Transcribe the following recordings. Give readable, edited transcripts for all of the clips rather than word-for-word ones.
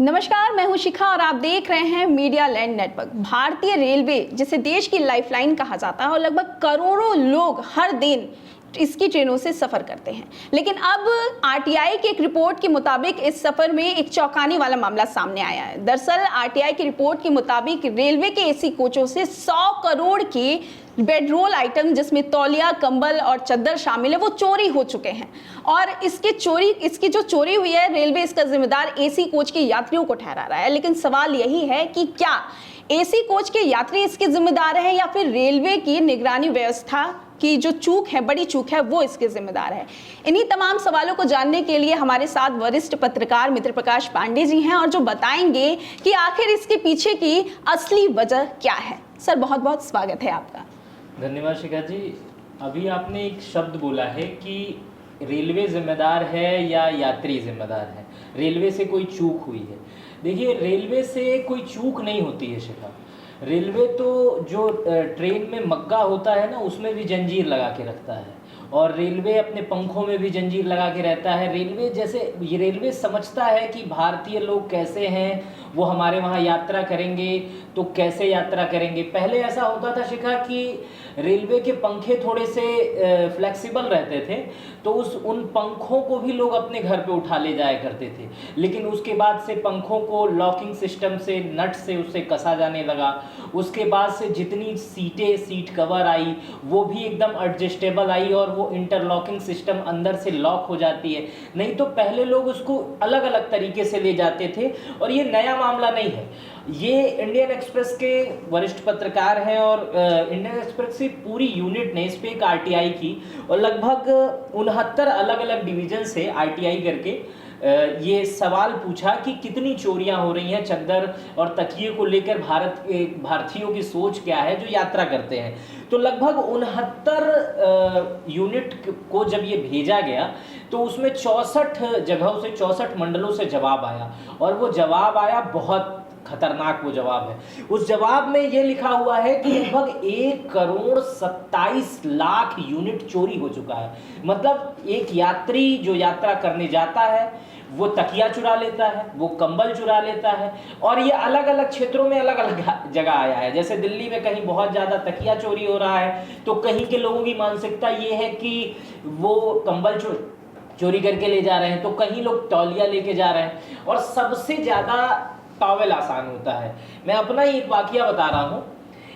नमस्कार, मैं हूं शिखा और आप देख रहे हैं मीडिया लैंड नेटवर्क। भारतीय रेलवे जिसे देश की लाइफलाइन कहा जाता है और लगभग करोड़ों लोग हर दिन इसकी ट्रेनों से सफर करते हैं, लेकिन अब आरटीआई की एक रिपोर्ट के मुताबिक इस सफर में एक चौंकाने वाला मामला सामने आया है। दरअसल आरटीआई की रिपोर्ट के मुताबिक रेलवे के एसी कोचों से 100 करोड़ के बेडरोल आइटम जिसमें तौलिया, कंबल और चद्दर शामिल है वो चोरी हो चुके हैं। और इसकी जो चोरी हुई है, रेलवे इसका जिम्मेदार एसी कोच के यात्रियों को ठहरा रहा है। लेकिन सवाल यही है कि क्या एसी कोच के यात्री इसके जिम्मेदार हैं या फिर रेलवे की निगरानी व्यवस्था की जो चूक है, बड़ी चूक है, वो इसके जिम्मेदार है। इन्हीं तमाम सवालों को जानने के लिए हमारे साथ वरिष्ठ पत्रकार मित्र प्रकाश पांडे जी हैं और जो बताएंगे कि आखिर इसके पीछे की असली वजह क्या है। सर, बहुत बहुत स्वागत है आपका। धन्यवाद शिखा जी। अभी आपने एक शब्द बोला है कि रेलवे जिम्मेदार है या यात्री जिम्मेदार है, रेलवे से कोई चूक हुई है। देखिए, रेलवे से कोई चूक नहीं होती है शिखा। रेलवे तो जो ट्रेन में मग्गा होता है ना, उसमें भी जंजीर लगा के रखता है, और रेलवे अपने पंखों में भी जंजीर लगा के रहता है। रेलवे समझता है कि भारतीय लोग कैसे हैं, वो हमारे वहाँ यात्रा करेंगे तो कैसे यात्रा करेंगे। पहले ऐसा होता था शिखा कि रेलवे के पंखे थोड़े से फ्लेक्सिबल रहते थे, तो उन पंखों को भी लोग अपने घर पे उठा ले जाया करते थे। लेकिन उसके बाद से पंखों को लॉकिंग सिस्टम से, नट से उससे कसा जाने लगा। उसके बाद से जितनी सीट कवर आई वो भी एकदम एडजस्टेबल आई, और वो इंटरलॉकिंग सिस्टम अंदर से लॉक हो जाती है। नहीं तो पहले लोग उसको अलग अलग तरीके से ले जाते थे, और ये नया मामला नहीं है। ये इंडियन एक्सप्रेस के वरिष्ठ पत्रकार हैं, और इंडियन एक्सप्रेस की पूरी यूनिट ने इस पे एक आरटीआई की, और लगभग 69 अलग अलग डिवीजन से आरटीआई करके ये सवाल पूछा कि कितनी चोरियां हो रही हैं चद्दर और तकिए को लेकर। भारतीयों की सोच क्या है जो यात्रा करते हैं। तो लगभग 69 यूनिट को जब ये भेजा गया तो उसमें 64 जगहों से, 64 मंडलों से जवाब आया, और वो जवाब आया बहुत खतरनाक। वो जवाब है, उस जवाब में ये लिखा हुआ है कि लगभग 1,27,00,000 यूनिट चोरी हो चुका है। मतलब एक यात्री जो यात्रा करने जाता है वो तकिया चुरा लेता है, वो कंबल चुरा लेता है, और ये अलग अलग क्षेत्रों में अलग अलग जगह आया है। जैसे दिल्ली में कहीं बहुत ज़्यादा तकिया चोरी हो रहा है, तो कहीं के लोगों की मानसिकता ये है कि वो कंबल चोरी करके ले जा रहे हैं, तो कहीं लोग तौलिया लेके जा रहे हैं, और सबसे ज़्यादा टॉवेल आसान होता है। मैं अपना ही एक वाकया बता रहा हूँ।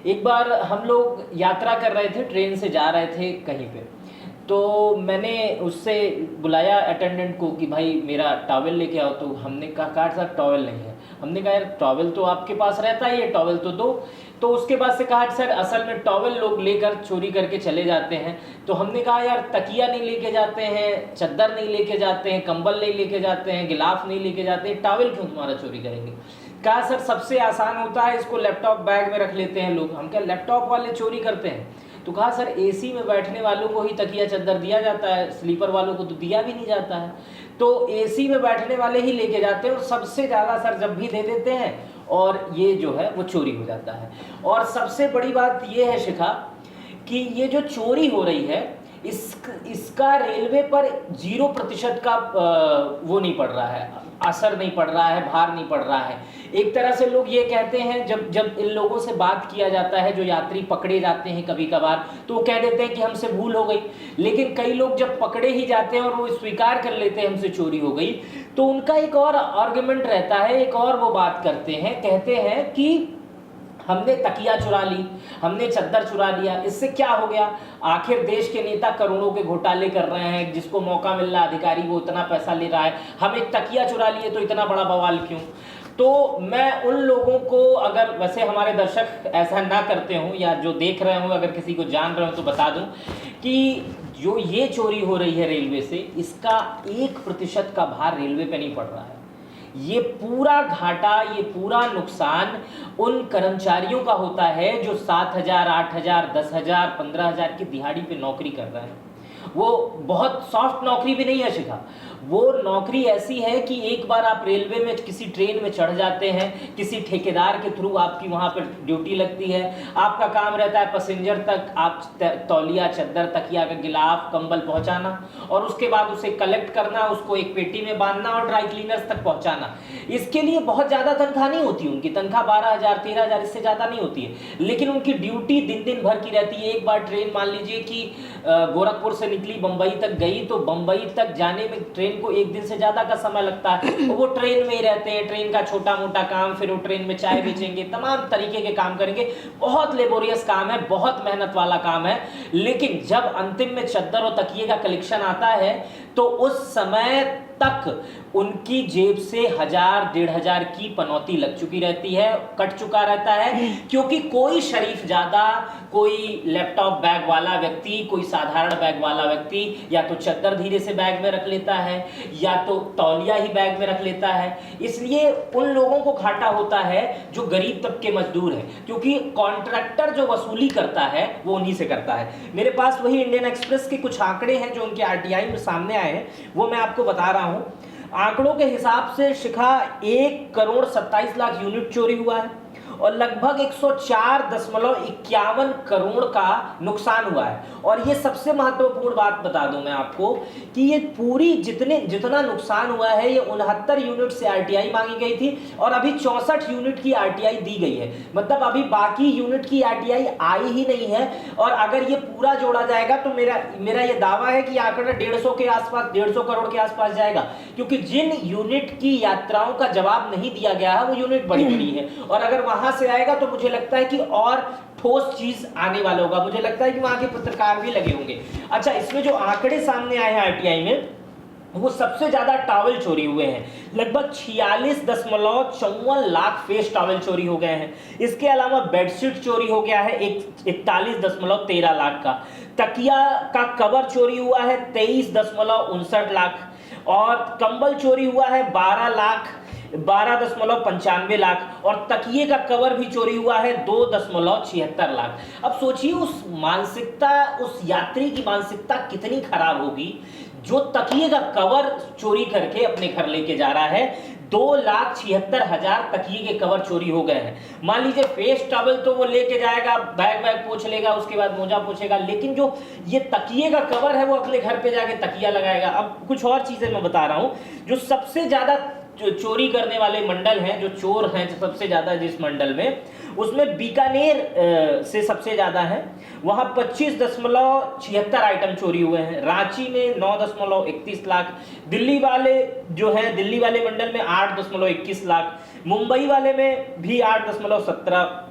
एक बार हम लोग यात्रा कर रहे थे, ट्रेन से जा रहे थे कहीं पे, तो मैंने उससे बुलाया अटेंडेंट को कि भाई मेरा टॉवेल लेके आओ। तो हमने कहा सर टॉवेल नहीं है। हमने कहा यार टॉवेल तो आपके पास रहता ही है, टॉवेल तो दो। तो उसके बाद से कहा सर असल में टॉवेल लोग लेकर चोरी करके चले जाते हैं। तो हमने कहा यार तकिया नहीं लेके जाते हैं, चद्दर नहीं लेके जाते हैं, कंबल नहीं लेके जाते हैं, गिलाफ नहीं लेके जाते हैं, टॉवेल क्यों तुम्हारा चोरी करेंगे। कहा सर सबसे आसान होता है, इसको लैपटॉप बैग में रख लेते हैं लोग। हम क्या लैपटॉप वाले चोरी करते हैं। तो कहा सर एसी में बैठने वालों को ही तकिया चद्दर दिया जाता है, स्लीपर वालों को तो दिया भी नहीं जाता है। तो एसी में बैठने वाले ही लेके जाते हैं, और सबसे ज़्यादा सर जब भी दे देते हैं, और ये जो है वो चोरी हो जाता है। और सबसे बड़ी बात ये है शिखा कि ये जो चोरी हो रही है इसका रेलवे पर 0% का वो नहीं पड़ रहा है, असर नहीं पड़ रहा है, भार नहीं पड़ रहा है। एक तरह से लोग ये कहते हैं, जब इन लोगों से बात किया जाता है जो यात्री पकड़े जाते हैं कभी कभार, तो वो कह देते हैं कि हमसे भूल हो गई। लेकिन कई लोग जब पकड़े ही जाते हैं और वो स्वीकार कर लेते हैं हमसे चोरी हो गई, तो उनका एक और आर्गुमेंट रहता है, एक और वो बात करते हैं, कहते हैं कि हमने तकिया चुरा ली, हमने चद्दर चुरा लिया, इससे क्या हो गया। आखिर देश के नेता करोड़ों के घोटाले कर रहे हैं, जिसको मौका मिल रहा अधिकारी वो इतना पैसा ले रहा है, हम एक तकिया चुरा लिए तो इतना बड़ा बवाल क्यों। तो मैं उन लोगों को, अगर वैसे हमारे दर्शक ऐसा ना करते हों या जो देख रहे हों, अगर किसी को जान रहे हो तो बता दूं कि जो ये चोरी हो रही है रेलवे से, इसका 1% का भार रेलवे पे नहीं पड़ रहा है। ये पूरा घाटा, ये पूरा नुकसान उन कर्मचारियों का होता है जो 7,000, 8,000, 10,000, 15,000 की दिहाड़ी पे नौकरी कर रहे हैं। वो बहुत सॉफ्ट नौकरी भी नहीं है शिखा, वो नौकरी ऐसी है कि एक बार आप रेलवे में किसी ट्रेन में चढ़ जाते हैं, किसी ठेकेदार के थ्रू आपकी वहां पर ड्यूटी लगती है, आपका काम रहता है पैसेंजर तक आप तौलिया, चद्दर, तकिया का गिलाफ, कंबल पहुंचाना और उसके बाद उसे कलेक्ट करना, उसको एक पेटी में बांधना और ड्राई क्लीनर्स तक पहुंचाना। इसके लिए बहुत ज्यादा तनख्वाह नहीं होती, उनकी तनख्वाह 12,000 13,000 इससे ज्यादा नहीं होती है, लेकिन उनकी ड्यूटी दिन दिन भर की रहती है। एक बार ट्रेन मान लीजिए कि गोरखपुर से निकली बंबई तक गई, तो बंबई तक जाने में ट्रेन को एक दिन से ज्यादा का समय लगता है, तो वो ट्रेन में ही रहते हैं, ट्रेन का छोटा मोटा काम, फिर वो ट्रेन में चाय बेचेंगे, तमाम तरीके के काम करेंगे। बहुत लेबोरियस काम है, बहुत मेहनत वाला काम है। लेकिन जब अंतिम में चद्दर और तकिए का कलेक्शन आता है तो उस समय तक उनकी जेब से 1,000-1,500 की पनौती लग चुकी रहती है, कट चुका रहता है, क्योंकि कोई शरीफ ज्यादा, कोई लैपटॉप बैग वाला व्यक्ति, कोई साधारण बैग वाला व्यक्ति या तो चद्दर धीरे से बैग में रख लेता है या तो तौलिया ही बैग में रख लेता है। इसलिए उन लोगों को घाटा होता है जो गरीब तबके मजदूर है, क्योंकि कॉन्ट्रैक्टर जो वसूली करता है वो उन्हीं से करता है। मेरे पास वही इंडियन एक्सप्रेस के कुछ आंकड़े हैं जो उनके आरटीआई में सामने आए हैं, वो मैं आपको बता रहा हूं। आंकड़ों के हिसाब से शिखा 1,27,00,000 यूनिट चोरी हुआ है और लगभग 104.51 करोड़ का नुकसान हुआ है। और ये सबसे महत्वपूर्ण बात बता दूं मैं आपको कि ये पूरी जितना नुकसान हुआ है, ये 69 यूनिट से आरटीआई मांगी गई थी और अभी 64 यूनिट की आरटीआई दी गई है। मतलब अभी बाकी यूनिट की आरटीआई आई ही नहीं है। और अगर ये पूरा जोड़ा जाएगा तो मेरा ये दावा है कि आंकड़ा 150 के आसपास, 150 करोड़ के आसपास जाएगा, क्योंकि जिन यूनिट की यात्राओं का जवाब नहीं दिया गया है वो यूनिट बड़ी बड़ी है। और अगर वहां से आएगा तो मुझे लगता है कि और ठोस चीज आने वाला होगा। मुझे लगता है कि वहां के पत्रकार भी लगे होंगे। अच्छा, इसमें जो आंकड़े सामने आए हैं आरटीआई में, वो सबसे ज्यादा टॉवल चोरी हुए हैं। लगभग 46.54 लाख फेस टॉवल चोरी हो गए हैं। इसके अलावा बेडशीट चोरी हो गया है 41.13 लाख का। तकिया का कवर चोरी हुआ है 23.59 लाख और कंबल चोरी हुआ है 12.95 लाख और तकिए का कवर भी चोरी हुआ है 2.76 लाख। अब सोचिए उस यात्री की मानसिकता कितनी खराब होगी जो तकिए का कवर चोरी करके अपने घर लेके जा रहा है। 2,76,000 तकिए के कवर चोरी हो गए हैं। मान लीजिए फेस टॉवल तो वो लेके जाएगा, बैग पोंछ लेगा, उसके बाद मोजा पोंछेगा, लेकिन जो ये तकिए का कवर है वो अपने घर पे जाके तकिया लगाएगा। अब कुछ और चीजें मैं बता रहा हूं। जो सबसे ज्यादा चोरी करने वाले मंडल हैं, जो चोर हैं सबसे ज्यादा जिस मंडल में, उसमें बीकानेर से सबसे ज्यादा है, वहां 25.76 आइटम चोरी हुए हैं। रांची में 9.31 लाख, दिल्ली वाले मंडल में 8.21 लाख, मुंबई वाले में भी 8.17,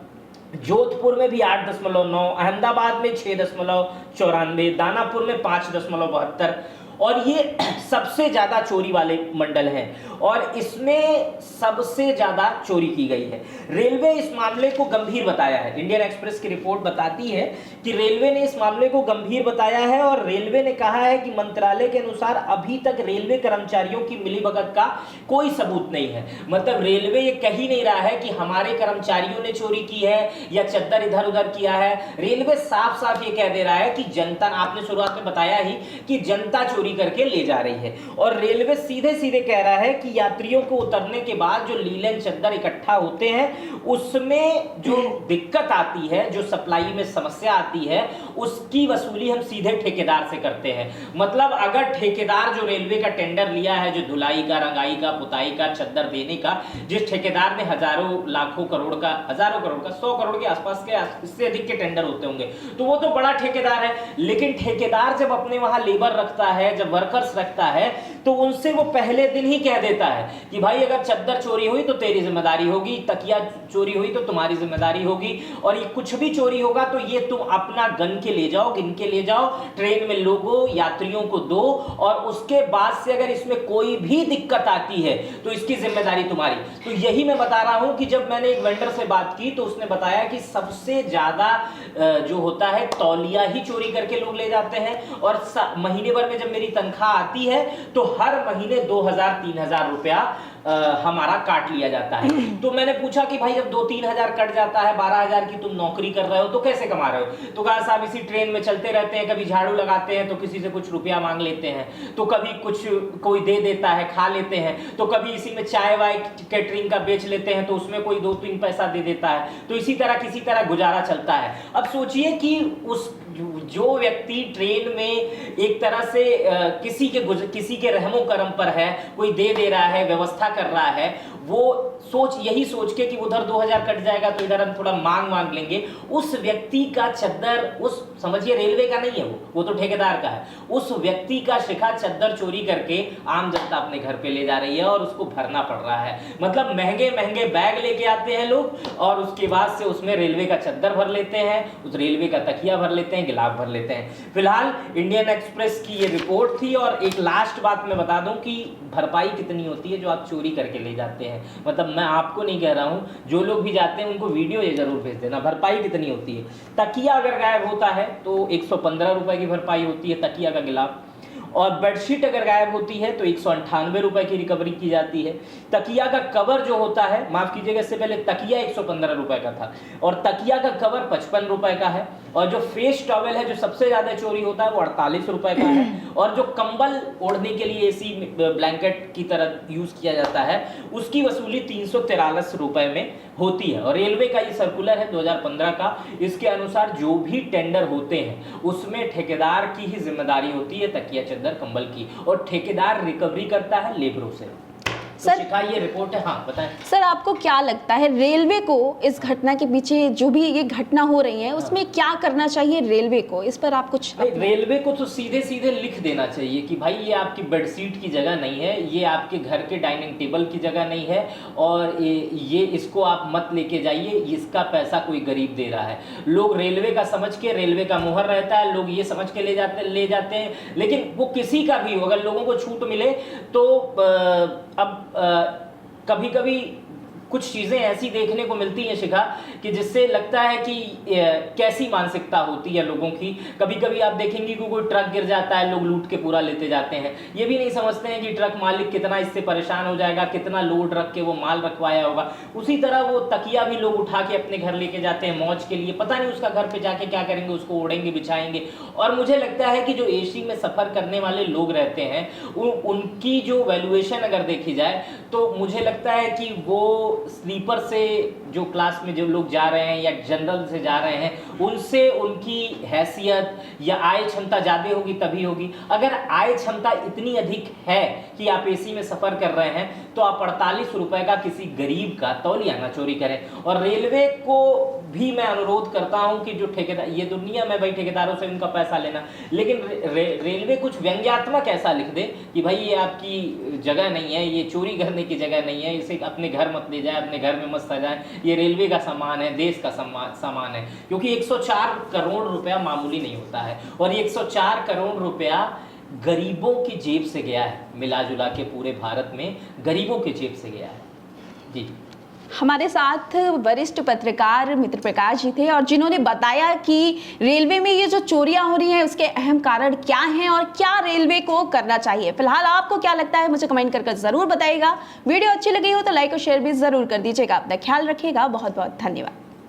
जोधपुर में भी 8.9, अहमदाबाद में 6.94, दानापुर में 5.72 और ये सबसे ज्यादा चोरी वाले मंडल हैं और इसमें सबसे ज्यादा चोरी की गई है। रेलवे इस मामले को गंभीर बताया है। इंडियन एक्सप्रेस की रिपोर्ट बताती है कि रेलवे ने इस मामले को गंभीर बताया है और रेलवे ने कहा है कि मंत्रालय के अनुसार अभी तक रेलवे कर्मचारियों की मिलीभगत का कोई सबूत नहीं है। मतलब रेलवे ये कह ही नहीं रहा है कि हमारे कर्मचारियों ने चोरी की है या चद्दर इधर उधर किया है। रेलवे साफ साफ ये कह दे रहा है कि जनता, आपने शुरुआत में बताया ही कि जनता चोरी करके ले जा रही है। और रेलवे सीधे सीधे कह रहा है कि यात्रियों को उतरने के बाद जो लीलन चद्दर इकट्ठा होते हैं उसमें जो दिक्कत आती है, जो सप्लाई में समस्या आती है, उसकी वसूली हम सीधे ठेकेदार से करते हैं। मतलब अगर ठेकेदार जो रेलवे का टेंडर लिया है, जो धुलाई का, रंगाई का, पुताई का, चद्दर देने का, जिस ठेकेदार ने हजारों लाखों करोड़ का, 100 करोड़ के आसपास के, इससे अधिक के टेंडर होते होंगे, तो वो तो बड़ा ठेकेदार है। लेकिन ठेकेदार जब अपने वहां लेबर रखता है, जब वर्कर्स रखता है, तो उनसे वो पहले दिन ही कह देता है कि भाई अगर चद्दर चोरी हुई तो तेरी जिम्मेदारी होगी, तकिया चोरी हुई तो तुम्हारी जिम्मेदारी होगी, और ये कुछ भी चोरी होगा तो ये तुम अपना गिन के ले जाओ, ट्रेन में लोगों यात्रियों को दो, और उसके बाद से अगर इसमें कोई भी दिक्कत आती है तो इसकी जिम्मेदारी तुम्हारी। तो यही मैं बता रहा हूं कि जब मैंने एक वेंडर से बात की तो उसने बताया कि सबसे ज्यादा जो होता है तौलिया ही चोरी करके लोग ले जाते हैं, और महीने भर में जब मेरी तनख्वाह आती है तो हर महीने 2000-3000 रुपया हमारा काट लिया जाता है। तो मैंने पूछा कि भाई जब 2-3 हजार कट जाता है, 12,000 की तुम नौकरी कर रहे हो तो कैसे कमा रहे हो? तो कहा साहब इसी ट्रेन में चलते रहते हैं, कभी झाड़ू लगाते हैं तो किसी से कुछ रुपया मांग लेते हैं, तो कभी कुछ कोई दे देता है, खा लेते हैं, तो कभी इसी में चाय वाय कैटरिंग का बेच लेते हैं तो उसमें कोई 2-3 पैसा दे देता है, तो इसी तरह किसी तरह गुजारा चलता है। अब सोचिए कि उस जो व्यक्ति ट्रेन में एक तरह से किसी के रहमो करम पर है, कोई दे दे रहा है, व्यवस्था कर रहा है, वो यही सोच के कि उधर 2000 कट जाएगा तो इधर हम थोड़ा मांग लेंगे, उस व्यक्ति का चद्दर, उस समझिए रेलवे का नहीं है वो तो ठेकेदार का है, उस व्यक्ति का शिखा चद्दर चोरी करके आम जनता अपने घर पे ले जा रही है और उसको भरना पड़ रहा है। मतलब महंगे महंगे बैग लेके आते हैं लोग और उसके बाद से उसमें रेलवे का चद्दर भर लेते हैं, उस रेलवे का तकिया भर लेते हैं, गिलाफ भर लेते हैं। फिलहाल इंडियन एक्सप्रेस की ये रिपोर्ट थी। और एक लास्ट बात मैं बता दूं कि भरपाई कितनी होती है जो आप चोरी करके ले जाते हैं। मतलब मैं आपको नहीं कह रहा हूं, जो लोग भी जाते हैं उनको वीडियो ये जरूर भेज देना, भरपाई कितनी होती है। तकिया अगर गायब होता है तो 115 रुपए की भरपाई होती है तकिया का गिलाफ, और बेडशीट अगर गायब होती है तो 198 रुपए की रिकवरी की जाती है। तकिया का कवर जो होता है, माफ कीजिएगा, इससे पहले तकिया 115 रुपए का था और तकिया का कवर 55 रुपए का है, और जो फेस टॉवेल है जो सबसे ज्यादा चोरी होता है वो 48 रुपए का है, और जो कंबल ओढ़ने के लिए एसी ब्लैंकेट की तरह यूज किया जाता है उसकी वसूली 343 रुपए में होती है। और रेलवे का ये सर्कुलर है 2015 का, इसके अनुसार जो भी टेंडर होते हैं उसमें ठेकेदार की ही जिम्मेदारी होती है तकिया चद्दर कंबल की, और ठेकेदार रिकवरी करता है लेबरों से। सर, शिखा ये रिपोर्ट है। हाँ बताएं सर, आपको क्या लगता है रेलवे को इस घटना के पीछे, जो भी ये घटना हो रही है उसमें क्या करना चाहिए रेलवे को? इस पर आप कुछ रेलवे को तो सीधे सीधे लिख देना चाहिए कि भाई ये आपकी बेडशीट की जगह नहीं है, ये आपके घर के डाइनिंग टेबल की जगह नहीं है, और ये इसको आप मत लेके जाइए, इसका पैसा कोई गरीब दे रहा है। लोग रेलवे का समझ के, रेलवे का मुहर रहता है, लोग ये समझ के ले जाते हैं, लेकिन वो किसी का भी हो, अगर लोगों को छूट मिले तो अब कभी कभी कुछ चीज़ें ऐसी देखने को मिलती हैं शिखा कि जिससे लगता है कि कैसी मानसिकता होती है लोगों की। कभी कभी आप देखेंगे कि कोई ट्रक गिर जाता है, लोग लूट के पूरा लेते जाते हैं, ये भी नहीं समझते हैं कि ट्रक मालिक कितना इससे परेशान हो जाएगा, कितना लोड रख के वो माल रखवाया होगा। उसी तरह वो तकिया भी लोग उठा के अपने घर लेके जाते हैं मौज के लिए, पता नहीं उसका घर पे जाके क्या करेंगे, उसको ओढ़ेंगे, बिछाएंगे। और मुझे लगता है कि जो एसी में सफ़र करने वाले लोग रहते हैं उनकी जो वैल्यूएशन अगर देखी जाए तो मुझे लगता है कि वो स्लीपर से जो क्लास में जो लोग जा रहे हैं या जनरल से जा रहे हैं, उनसे उनकी हैसियत या आय क्षमता ज़्यादा होगी तभी होगी। अगर आय क्षमता इतनी अधिक है कि आप एसी में सफ़र कर रहे हैं तो आप 48 रुपए का किसी गरीब का तौलिया ना चोरी करें। और रेलवे को भी मैं अनुरोध करता हूं कि जो ठेकेदार, ये दुनिया में भाई ठेकेदारों से उनका पैसा लेना, लेकिन रेलवे कुछ व्यंग्यात्मक ऐसा लिख दे कि भाई ये आपकी जगह नहीं है, ये चोरी करने की जगह नहीं है, इसे अपने घर मत ले जाए, अपने घर में मत सजाए, ये रेलवे का सामान है, देश का सामान है। क्योंकि 104 करोड़ रुपया मामूली नहीं होता है, और ये 104 करोड़ रुपया गरीबों की जेब से गया है, मिला जुला के पूरे भारत में गरीबों की जेब से गया है। जी, हमारे साथ वरिष्ठ पत्रकार मित्र प्रकाश जी थे, और जिन्होंने बताया कि रेलवे में ये जो चोरियां हो रही हैं उसके अहम कारण क्या हैं और क्या रेलवे को करना चाहिए। फिलहाल आपको क्या लगता है मुझे कमेंट करके जरूर बताइएगा। वीडियो अच्छी लगी हो तो लाइक और शेयर भी जरूर कर दीजिएगा। अपना ख्याल रखिएगा। बहुत बहुत धन्यवाद।